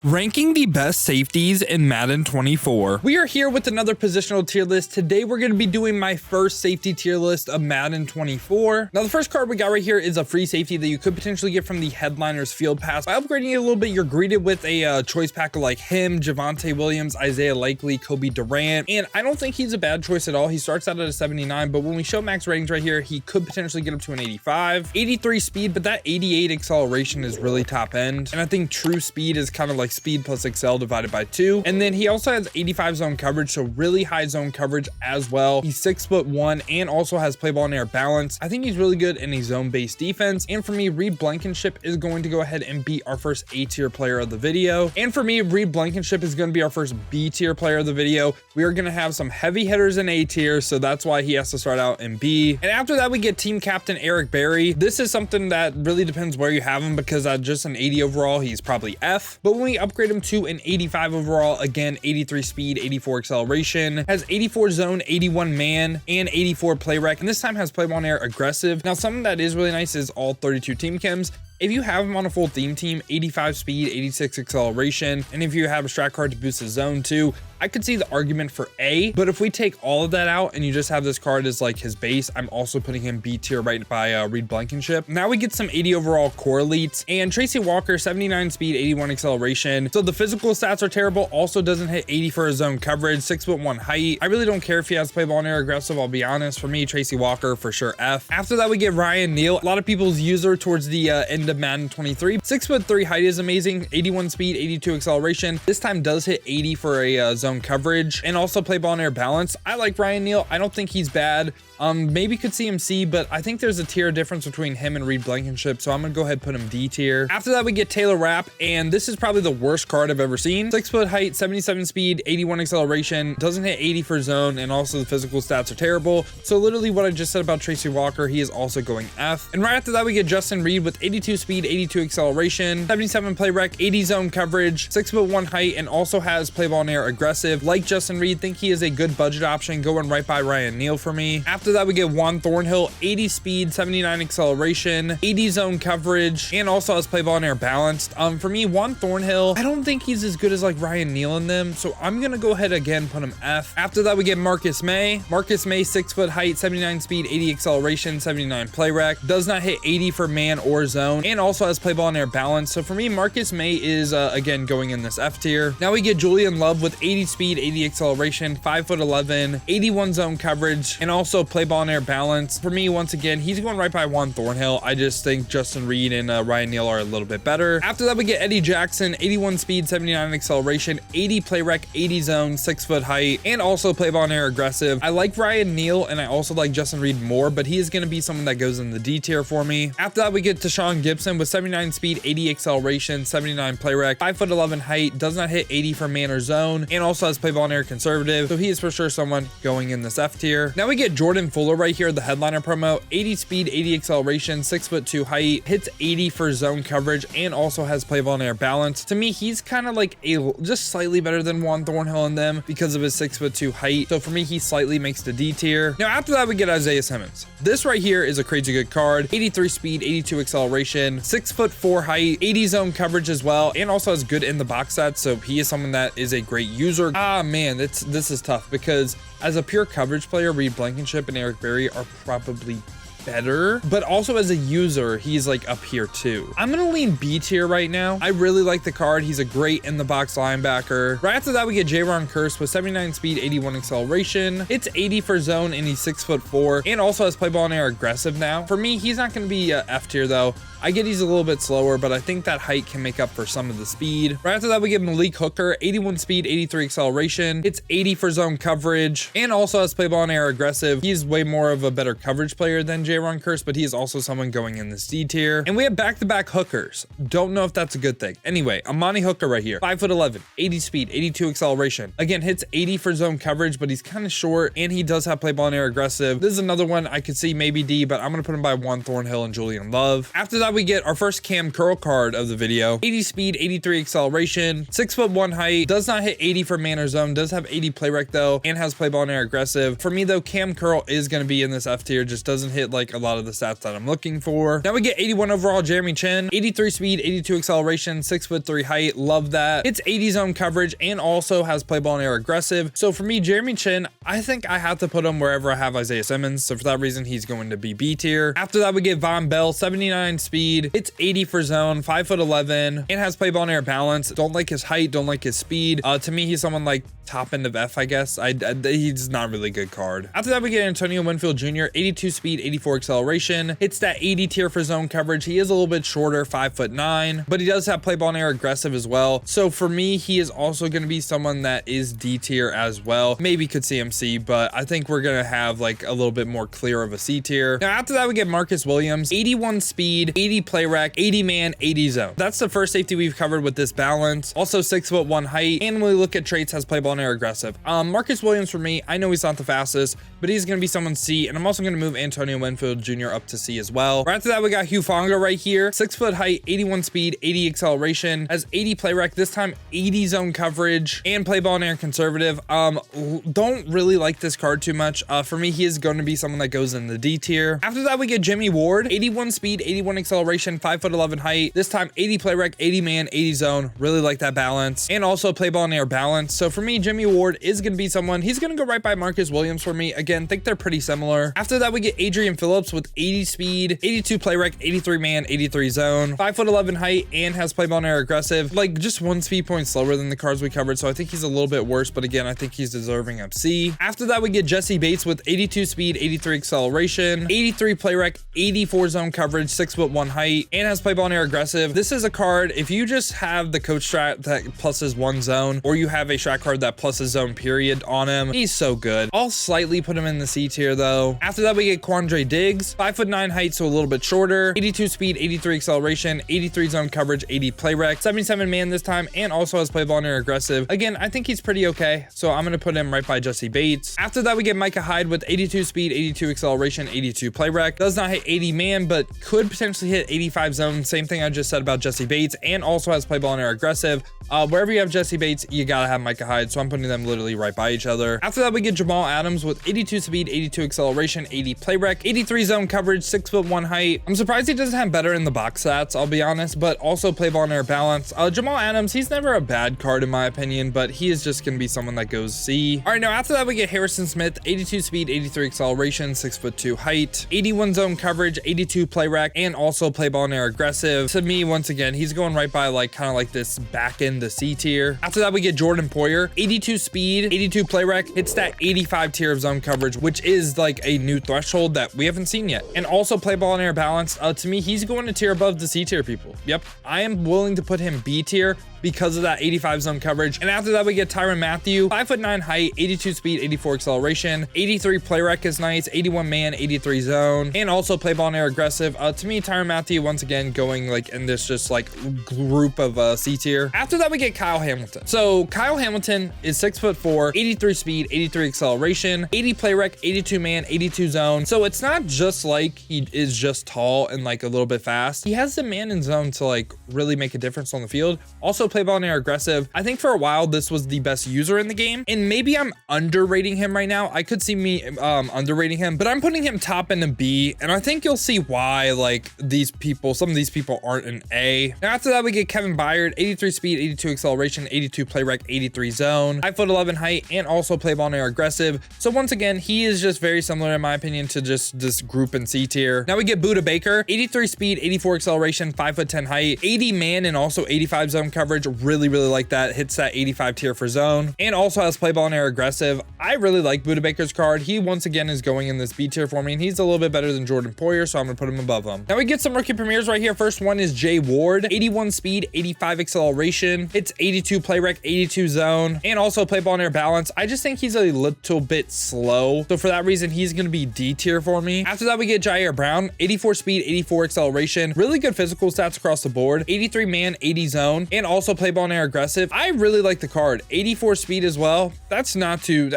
Ranking the best safeties in Madden 24. We are here with another positional tier list. Today we're going to be doing my first safety tier list of Madden 24. Now the first card we got right here is a free safety that you could potentially get from the Headliners Field Pass. By upgrading it a little bit, you're greeted with a choice pack of like him, Javonte Williams, Isaiah Likely, Kobe Durant, and I don't think he's a bad choice at all. He starts out at a 79, but when we show max ratings right here, he could potentially get up to an 85. 83 speed, but that 88 acceleration is really top end, and I think true speed is kind of like speed plus excel divided by 2. And then he also has 85 zone coverage, so really high zone coverage as well. He's 6'1" and also has play ball and air balance. I think he's really good in a zone based defense. And for me, Reed Blankenship is going to go ahead and be our first A tier player of the video. And for me, Reed Blankenship is going to be our first B tier player of the video. We are going to have some heavy hitters in A tier, so that's why he has to start out in B. And after that, we get team captain Eric Berry. This is something that really depends where you have him, because at just an 80 overall, he's probably F. But when we upgrade him to an 85 overall, again 83 speed, 84 acceleration, has 84 zone, 81 man, and 84 play rec, and this time has play ball and air aggressive. Now something that is really nice is all 32 team chems. If you have him on a full theme team, 85 speed, 86 acceleration, and if you have a strat card to boost his zone too, I could see the argument for A. But if we take all of that out and you just have this card as like his base, I'm also putting him B tier right by Reed Blankenship. Now we get some 80 overall core elites, and Tracy Walker, 79 speed, 81 acceleration. So the physical stats are terrible, also doesn't hit 80 for his zone coverage, 6'1" height. I really don't care if he has play ball and air aggressive, I'll be honest. For me, Tracy Walker for sure F. After that, we get Ryan Neal, a lot of people's user towards the end of Madden 23. 6'3" height is amazing, 81 speed, 82 acceleration. This time does hit 80 for a zone coverage, and also play ball and air balance. I like Ryan Neal. I don't think he's bad. Maybe could see him C, but I think there's a tier difference between him and Reed Blankenship, so I'm gonna go ahead and put him D tier. After that, we get Taylor Rapp, and this is probably the worst card I've ever seen. 6 foot height, 77 speed, 81 acceleration, doesn't hit 80 for zone, and also the physical stats are terrible. So literally what I just said about Tracy Walker, he is also going F. And right after that, we get Justin Reed with 82 speed, 82 acceleration, 77 play rec, 80 zone coverage, 6'1" height, and also has play ball and air aggressive. Like Justin Reed, think he is a good budget option, going right by Ryan Neal for me. After that, we get Juan Thornhill, 80 speed, 79 acceleration, 80 zone coverage, and also has play ball and air balanced. For me, Juan Thornhill, I don't think he's as good as like Ryan Neal in them, so I'm gonna go ahead again, put him F. After that, we get Marcus May. Marcus May, 6 foot height, 79 speed, 80 acceleration, 79 play rec, does not hit 80 for man or zone, and also has play ball and air balance. So for me, Marcus May is again going in this F tier. Now we get Julian Love with 80 speed, 80 acceleration, 5'11", 81 zone coverage, and also play ball and air balance. For me, once again, he's going right by Juan Thornhill. I just think Justin Reed and Ryan Neal are a little bit better. After that, we get Eddie Jackson, 81 speed, 79 acceleration, 80 play rec, 80 zone, 6 foot height, and also play ball and air aggressive. I like Ryan Neal, and I also like Justin Reed more, but he is going to be someone that goes in the D tier for me. After that, we get Tashawn Gibson with 79 speed, 80 acceleration, 79 play rec, 5'11" height, does not hit 80 for man or zone, and also has play ball and air conservative. So he is for sure someone going in this F tier. Now we get Jordan Fuller right here, the headliner promo, 80 speed, 80 acceleration, 6'2" height, hits 80 for zone coverage, and also has play ball and air balance. To me, he's kind of like just slightly better than Juan Thornhill in them because of his 6'2" height. So for me, he slightly makes the D tier. Now after that, we get Isaiah Simmons. This right here is a crazy good card, 83 speed, 82 acceleration, 6'4" height, 80 zone coverage as well, and also has good in the box stats. So he is someone that is a great user. Man, this is tough, because as a pure coverage player, Reed Blankenship and Eric Berry are probably better, but also as a user, he's like up here too. I'm gonna lean B tier right now. I really like the card. He's a great in the box linebacker. Right after that, we get Jaron Curse with 79 speed, 81 acceleration. It's 80 for zone, and he's 6'4", and also has play ball and air aggressive now. For me, he's not gonna be F tier though. I get he's a little bit slower, but I think that height can make up for some of the speed. Right after that, we get Malik Hooker, 81 speed, 83 acceleration. It's 80 for zone coverage, and also has play ball and air aggressive. He's way more of a better coverage player than Jaron Curse, but he is also someone going in this D tier. And we have back-to-back hookers. Don't know if that's a good thing. Anyway, Amani Hooker right here, 5'11", 80 speed, 82 acceleration. Again, hits 80 for zone coverage, but he's kind of short, and he does have play ball and air aggressive. This is another one I could see maybe D, but I'm gonna put him by Juan Thornhill and Julian Love. After that, we get our first Cam Curl card of the video, 80 speed, 83 acceleration, 6'1" height, does not hit 80 for man or zone, does have 80 play rec though, and has play ball and air aggressive. For me though, Cam Curl is gonna be in this F tier, just doesn't hit like like a lot of the stats that I'm looking for. Now we get 81 overall Jeremy Chinn, 83 speed, 82 acceleration, 6'3" height. Love that. It's 80 zone coverage and also has play ball and air aggressive. So for me, Jeremy Chinn, I think I have to put him wherever I have Isaiah Simmons. So for that reason, he's going to be B tier. After that, we get Von Bell, 79 speed. It's 80 for zone, 5'11", and has play ball and air balance. Don't like his height, don't like his speed. To me, he's someone like top end of F, I guess. He's not a really good card. After that, we get Antonio Winfield Jr., 82 speed, 84 acceleration. It's that 80 tier for zone coverage. He is a little bit shorter, 5'9", but he does have play ball and air aggressive as well. So for me, he is also going to be someone that is D tier as well. Maybe could CMC, but I think we're going to have like a little bit more clear of a C tier. Now after that, we get Marcus Williams, 81 speed, 80 play rec, 80 man, 80 zone. That's the first safety we've covered with this balance. Also 6'1" height, and when we look at traits, has play ball and air aggressive. Marcus Williams for me, I know he's not the fastest, but he's going to be someone C, and I'm also going to move Antonio Winfield Jr. up to C as well. Right after that, we got hufanga right here, 6 foot height, 81 speed, 80 acceleration, has 80 play rec, this time 80 zone coverage, and play ball and air conservative. Don't really like this card too much. For me, he is going to be someone that goes in the D tier. After that, we get Jimmie Ward, 81 speed, 81 acceleration, 5'11" height, this time 80 play rec, 80 man, 80 zone. Really like that balance, and also play ball and air balance. So for me, Jimmie Ward is going to be someone, he's going to go right by Marcus Williams for me. Again, think they're pretty similar. After that, we get Adrian Phillips with 80 speed, 82 play rec, 83 man, 83 zone, 5'11" height, and has play ball and air aggressive. Like just one speed point slower than the cards we covered, so I think he's a little bit worse, but again, I think he's deserving of C. After that, we get Jessie Bates with 82 speed, 83 acceleration, 83 play rec, 84 zone coverage, 6'1" height, and has play ball and air aggressive. This is a card, if you just have the coach strat that pluses 1 zone, or you have a strat card that pluses zone period on him, he's so good. I'll slightly put him in the C tier though. After that, we get Quandre Diggs, 5'9" height, so a little bit shorter, 82 speed, 83 acceleration, 83 zone coverage, 80 play rec, 77 man this time, and also has play ball and air aggressive. Again, I think he's pretty okay, so I'm going to put him right by Jessie Bates. After that, we get Micah Hyde with 82 speed, 82 acceleration, 82 play rec. Does not hit 80 man, but could potentially hit 85 zone. Same thing I just said about Jessie Bates, and also has play ball and air aggressive. Wherever you have Jessie Bates, you gotta have Micah Hyde, so I'm putting them literally right by each other. After that, we get Jamal Adams with 82 speed, 82 acceleration, 80 play rec, 83 zone coverage, 6'1" height. I'm surprised he doesn't have better in the box stats, I'll be honest, but also play ball and air balance. Jamal Adams, he's never a bad card in my opinion, but he is just gonna be someone that goes C. All right, now after that, we get Harrison Smith, 82 speed, 83 acceleration, 6'2" height, 81 zone coverage, 82 play rec, and also play ball and air aggressive. To me, once again, he's going right by like kind of like this back end, the C tier. After that, we get Jordan Poyer, 82 speed, 82 play rec, hits that 85 tier of zone coverage, which is like a new threshold that we haven't seen yet, and also play ball and air balance. To me, he's going a tier above the C tier people. Yep, I am willing to put him B tier because of that 85 zone coverage. And after that, we get Tyrann Mathieu, 5'9" height, 82 speed, 84 acceleration, 83 play rec is nice, 81 man, 83 zone, and also play ball and air aggressive. To me, Tyrann Mathieu, once again, going like in this just like group of C tier. After that, we get Kyle Hamilton. So Kyle Hamilton is 6'4", 83 speed, 83 acceleration, 80 play rec, 82 man, 82 zone. So it's not just like he is just tall and like a little bit fast. He has the man in zone to like really make a difference on the field. Also play ball and air aggressive. I think for a while this was the best user in the game, and maybe I'm underrating him right now. I could see me underrating him, but I'm putting him top in a B, and I think you'll see why like these people, some of these people aren't an A. Now after that, we get Kevin Byard, 83 speed, 82 acceleration, 82 play rec, 83 zone, 5'11" height, and also play ball and air aggressive. So once again, he is just very similar in my opinion to just this group in C tier. Now we get Budda Baker, 83 speed, 84 acceleration, 5'10" height, 80 man, and also 85 zone coverage. Really like that. Hits that 85 tier for zone, and also has play ball and air aggressive. I really like Budda Baker's card. He once again is going in this B tier for me, and he's a little bit better than Jordan Poyer, so I'm gonna put him above him. Now we get some rookie premieres right here. First one is Jay Ward, 81 speed, 85 acceleration. It's 82 play rec, 82 zone, and also play ball and air balance. I just think he's a little bit slow, so for that reason, he's gonna be D tier for me. After that, we get Ji'ayir Brown, 84 speed, 84 acceleration, really good physical stats across the board, 83 man, 80 zone, and also play ball and air aggressive. I really like the card. 84 speed as well. That's not too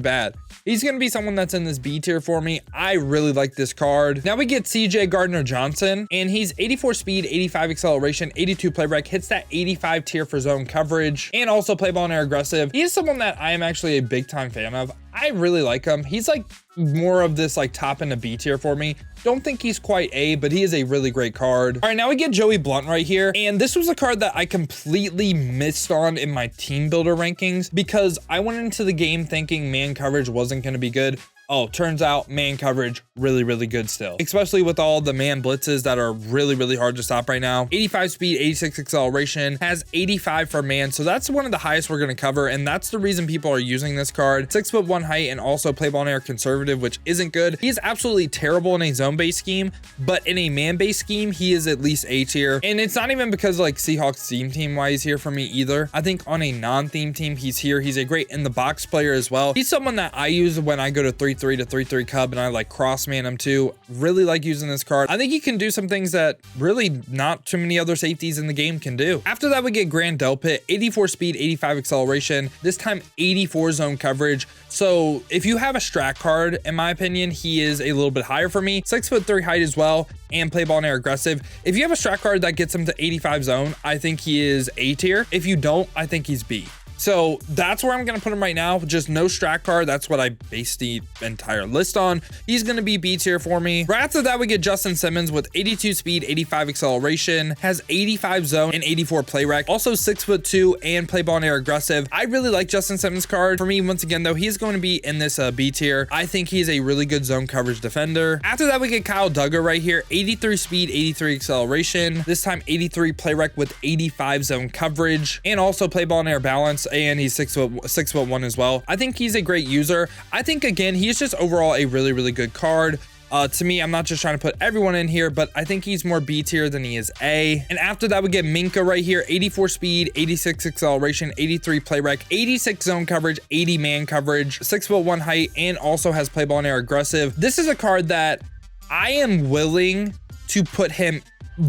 bad. He's going to be someone that's in this B tier for me. I really like this card. Now we get CJ Gardner-Johnson, and he's 84 speed, 85 acceleration, 82 play rec, hits that 85 tier for zone coverage, and also play ball and air aggressive. He is someone that I am actually a big time fan of. I really like him. He's like more of this like top into B tier for me. Don't think he's quite A, but he is a really great card. All right, now we get Joey Blount right here. And this was a card that I completely missed on in my team builder rankings because I went into the game thinking man coverage wasn't going to be good. Oh, turns out man coverage really, really good still, especially with all the man blitzes that are really, really hard to stop right now. 85 speed, 86 acceleration, has 85 for man. So that's one of the highest we're going to cover. And that's the reason people are using this card. 6'1" height and also play ball in air conservative, which isn't good. He's absolutely terrible in a zone-based scheme, but in a man-based scheme, he is at least A tier. And it's not even because like Seahawks theme team why he's here for me either. I think on a non-theme team, he's here. He's a great in the box player as well. He's someone that I use when I go to 3-3 to 3-3 cub and I like cross man him too. Really like using this card. I think he can do some things that really not too many other safeties in the game can do. After that, we get Grand Delpit, 84 speed, 85 acceleration, this time 84 zone coverage. So if you have a strat card, in my opinion, he is a little bit higher for me. 6'3" height as well, and play ball and air aggressive. If you have a strat card that gets him to 85 zone, I think he is A tier. If you don't, I think he's B. So that's where I'm going to put him right now. Just no strat card. That's what I based the entire list on. He's going to be B tier for me. Right after that, we get Justin Simmons with 82 speed, 85 acceleration, has 85 zone and 84 play rec. Also 6'2" and play ball and air aggressive. I really like Justin Simmons card. For me, once again, though, he's going to be in this B tier. I think he's a really good zone coverage defender. After that, we get Kyle Duggar right here, 83 speed, 83 acceleration. This time 83 play rec with 85 zone coverage and also play ball and air balance. And he's 6'1" as well. I think he's a great user. I think again, he's just overall a really, really good card. To me, I'm not just trying to put everyone in here, but I think he's more B tier than he is A. And after that, we get Minkah right here, 84 speed, 86 acceleration, 83 play rec, 86 zone coverage, 80 man coverage, 6'1" height, and also has play ball and air aggressive. This is a card that I am willing to put him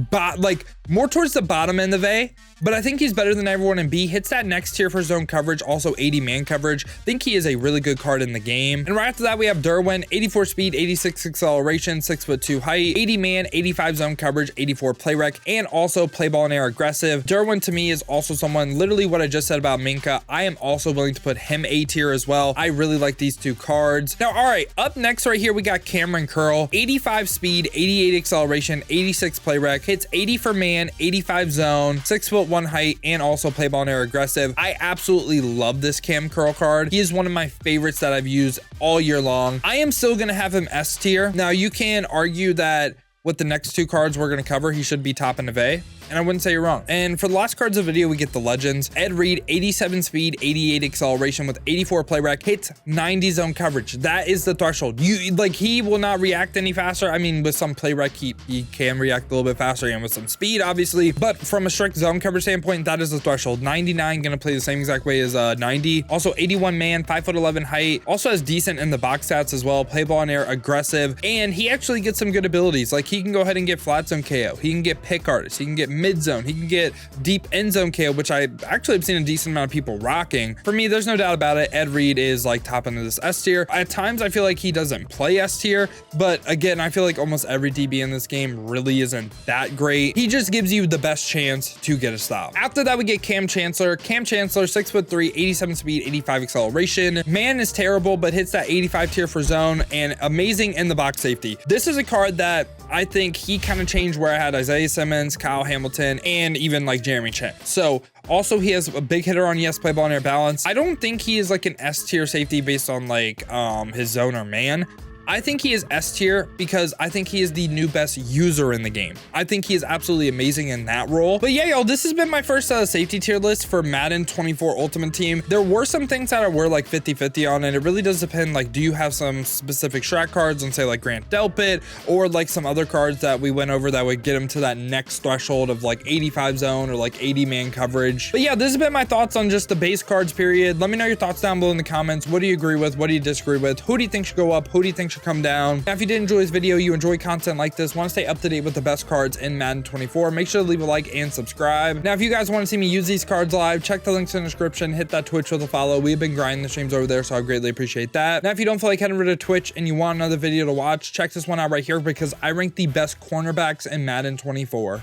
like more towards the bottom end of A, but I think he's better than everyone in B. Hits that next tier for zone coverage, also 80 man coverage. Think he is a really good card in the game. And right after that, we have Derwin, 84 speed, 86 acceleration, 6'2" height, 80 man, 85 zone coverage, 84 play rec, and also play ball and air aggressive. Derwin to me is also someone, literally what I just said about Minkah. I am also willing to put him A tier as well. I really like these two cards. Now, all right, up next right here, we got Kamren Curl, 85 speed, 88 acceleration, 86 play rec, hits 80 for man, 85 zone, 6'1" height, and also play ball and air aggressive. I absolutely love this Cam Curl card. He is one of my favorites that I've used all year long. I am still going to have him S tier. Now, you can argue that with the next two cards we're going to cover, he should be top end of A. And I wouldn't say you're wrong. And for the last cards of the video, we get the legends. Ed Reed, 87 speed, 88 acceleration with 84 play rec, hits 90 zone coverage. That is the threshold. He will not react any faster. I mean, with some play rec, he can react a little bit faster and with some speed, obviously. But from a strict zone coverage standpoint, that is the threshold. 99 gonna play the same exact way as 90. Also 81 man, 5'11" height. Also has decent in the box stats as well. Play ball and air aggressive. And he actually gets some good abilities. Like he can go ahead and get flat zone KO. He can get pick artist. He can get mid zone. He can get deep end zone KO, which I actually have seen a decent amount of people rocking. For me, there's no doubt about it. Ed Reed is like top into this S tier. At times, I feel like he doesn't play S tier, but again, I feel like almost every DB in this game really isn't that great. He just gives you the best chance to get a stop. After that, we get Cam Chancellor. Cam Chancellor, 6'3", 87 speed, 85 acceleration. Man is terrible, but hits that 85 tier for zone and amazing in the box safety. This is a card that I think he kind of changed where I had Isaiah Simmons, Kyle Hamilton, and even like Jeremy Chinn. So also he has a big hitter on yes, play ball and air balance. I don't think he is like an S tier safety based on like his zone or man. I think he is S tier because I think he is the new best user in the game. I think he is absolutely amazing in that role. But yeah, y'all, this has been my first safety tier list for Madden 24 Ultimate Team. There were some things that I were like 50-50 on, and it really does depend. Like, do you have some specific strat cards on say like Grant Delpit or like some other cards that we went over that would get him to that next threshold of like 85 zone or like 80 man coverage. But yeah, this has been my thoughts on just the base cards period. Let me know your thoughts down below in the comments. What do you agree with? What do you disagree with? Who do you think should go up? Who do you think should come down? Now, if you did enjoy this video, you enjoy content like this, want to stay up to date with the best cards in Madden 24, make sure to leave a like and subscribe. Now, if you guys want to see me use these cards live, check the links in the description, hit that Twitch with a follow. We've been grinding the streams over there, so I greatly appreciate that. Now, if you don't feel like heading over to Twitch and you want another video to watch, check this one out right here because I rank the best cornerbacks in Madden 24.